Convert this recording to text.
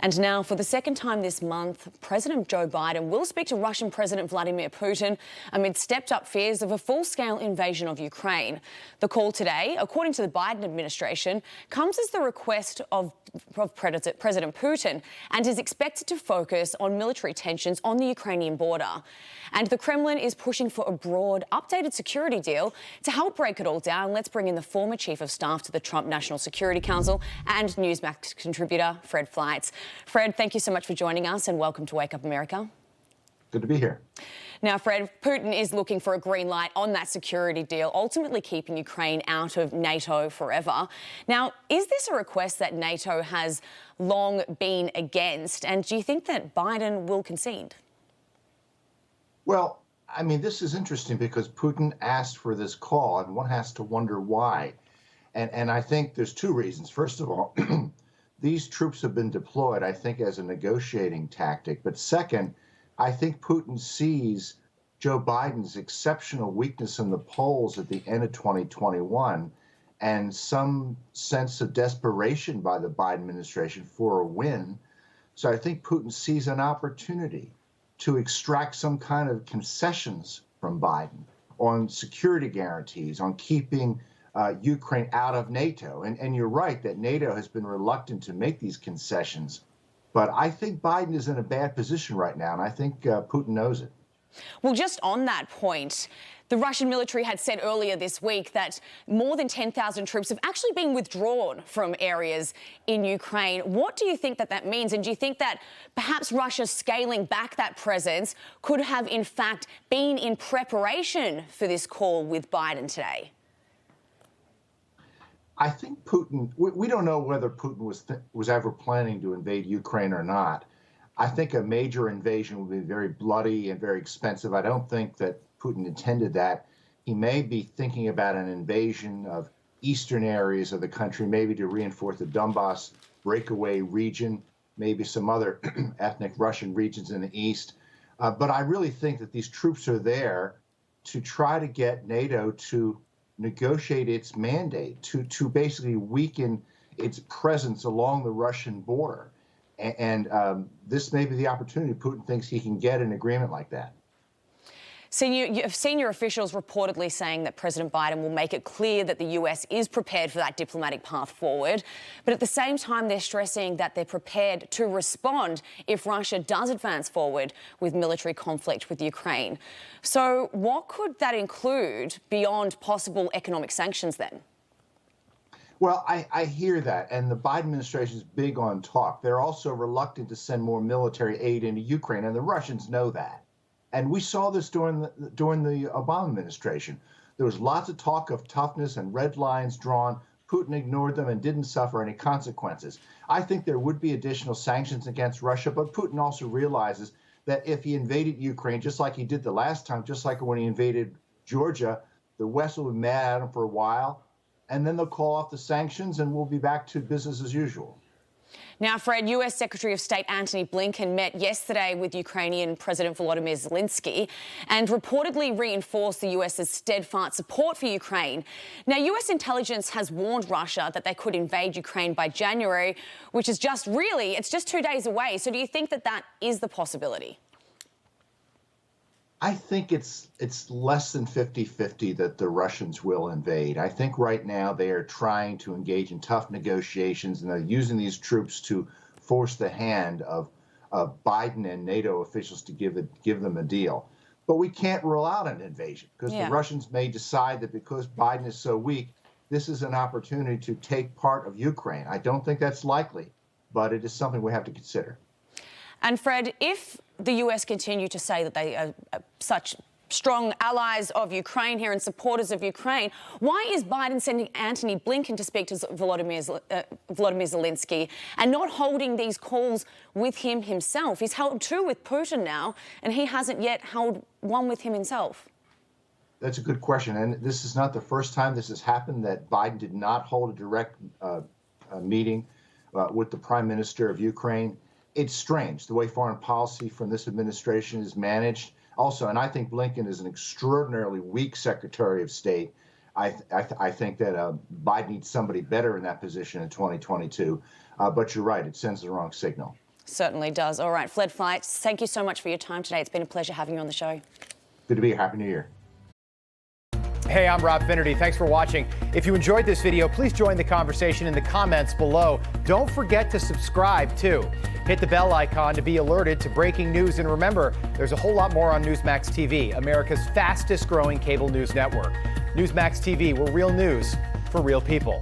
And now, for the second time this month, President Joe Biden will speak to Russian President Vladimir Putin amid stepped-up fears of a full-scale invasion of Ukraine. The call today, according to the Biden administration, comes as the request of President Putin and is expected to focus on military tensions on the Ukrainian border. And the Kremlin is pushing for a broad, updated security deal to help break it all down. Let's bring in the former Chief of Staff to the Trump National Security Council and Newsmax contributor, Fred Fleitz. Fred, thank you so much for joining us and welcome to Wake Up America. Good to be here. Now, Fred, Putin is looking for a green light on that security deal, ultimately keeping Ukraine out of NATO forever. Now, is this a request that NATO has long been against? And do you think that Biden will concede? Well, I mean, this is interesting because Putin asked for this call, and one has to wonder why. And I think there's two reasons. First of all, these troops have been deployed, I think, as a negotiating tactic. But second, I think Putin sees Joe Biden's exceptional weakness in the polls at the end of 2021 and some sense of desperation by the Biden administration for a win. So I think Putin sees an opportunity to extract some kind of concessions from Biden on security guarantees, on keeping Ukraine out of NATO. And you're right that NATO has been reluctant to make these concessions. But I think Biden is in a bad position right now, and I think Putin knows it. Well, just on that point, the Russian military had said earlier this week that more than 10,000 troops have actually been withdrawn from areas in Ukraine. What do you think that that means? And do you think that perhaps Russia scaling back that presence could have, in fact, been in preparation for this call with Biden today? I think Putin, we don't know whether Putin was ever planning to invade Ukraine or not. I think a major invasion would be very bloody and very expensive. I don't think that Putin intended that. He may be thinking about an invasion of eastern areas of the country, maybe to reinforce the Donbass breakaway region, maybe some other ethnic Russian regions in the east. But I really think that these troops are there to try to get NATO to negotiate its mandate, to basically weaken its presence along the Russian border. And this may be the opportunity Putin thinks he can get an agreement like that. So you have senior officials reportedly saying that President Biden will make it clear that the US is prepared for that diplomatic path forward. But at the same time, they're stressing that they're prepared to respond if Russia does advance forward with military conflict with Ukraine. So what could that include beyond possible economic sanctions then? Well, I hear that, and the Biden administration is big on talk. They're also reluctant to send more military aid into Ukraine, and the Russians know that. And we saw this during the Obama administration. There was lots of talk of toughness and red lines drawn. Putin ignored them and didn't suffer any consequences. I think there would be additional sanctions against Russia, but Putin also realizes that if he invaded Ukraine, just like he did the last time, just like when he invaded Georgia, the West will be mad at him for a while, and then they'll call off the sanctions and we'll be back to business as usual. Now, Fred, US Secretary of State Antony Blinken met yesterday with Ukrainian President Volodymyr Zelensky and reportedly reinforced the US's steadfast support for Ukraine. Now, US intelligence has warned Russia that they could invade Ukraine by January, which is it's just 2 days away. So do you think that that is the possibility? I think it's less than 50-50 that the Russians will invade. I think right now they are trying to engage in tough negotiations, and they're using these troops to force the hand of Biden and NATO officials to give them a deal. But we can't rule out an invasion because the Russians may decide that because Biden is so weak, this is an opportunity to take part of Ukraine. I don't think that's likely, but it is something we have to consider. And Fred, if the US continue to say that they are such strong allies of Ukraine here and supporters of Ukraine, why is Biden sending Antony Blinken to speak to Volodymyr Zelensky and not holding these calls with him himself? He's held two with Putin now, and he hasn't yet held one with him himself. That's a good question. And this is not the first time this has happened, that Biden did not hold a direct meeting with the prime minister of Ukraine. It's strange the way foreign policy from this administration is managed. Also, and I think Blinken is an extraordinarily weak Secretary of State. I think that Biden needs somebody better in that position in 2022. But you're right, it sends the wrong signal. Certainly does. All right, Fred Fleitz, thank you so much for your time today. It's been a pleasure having you on the show. Good to be here. Happy New Year. Hey, I'm Rob Finnerty. Thanks for watching. If you enjoyed this video, please join the conversation in the comments below. Don't forget to subscribe, too. Hit the bell icon to be alerted to breaking news. And remember, there's a whole lot more on Newsmax TV, America's fastest growing cable news network. Newsmax TV, we're real news for real people.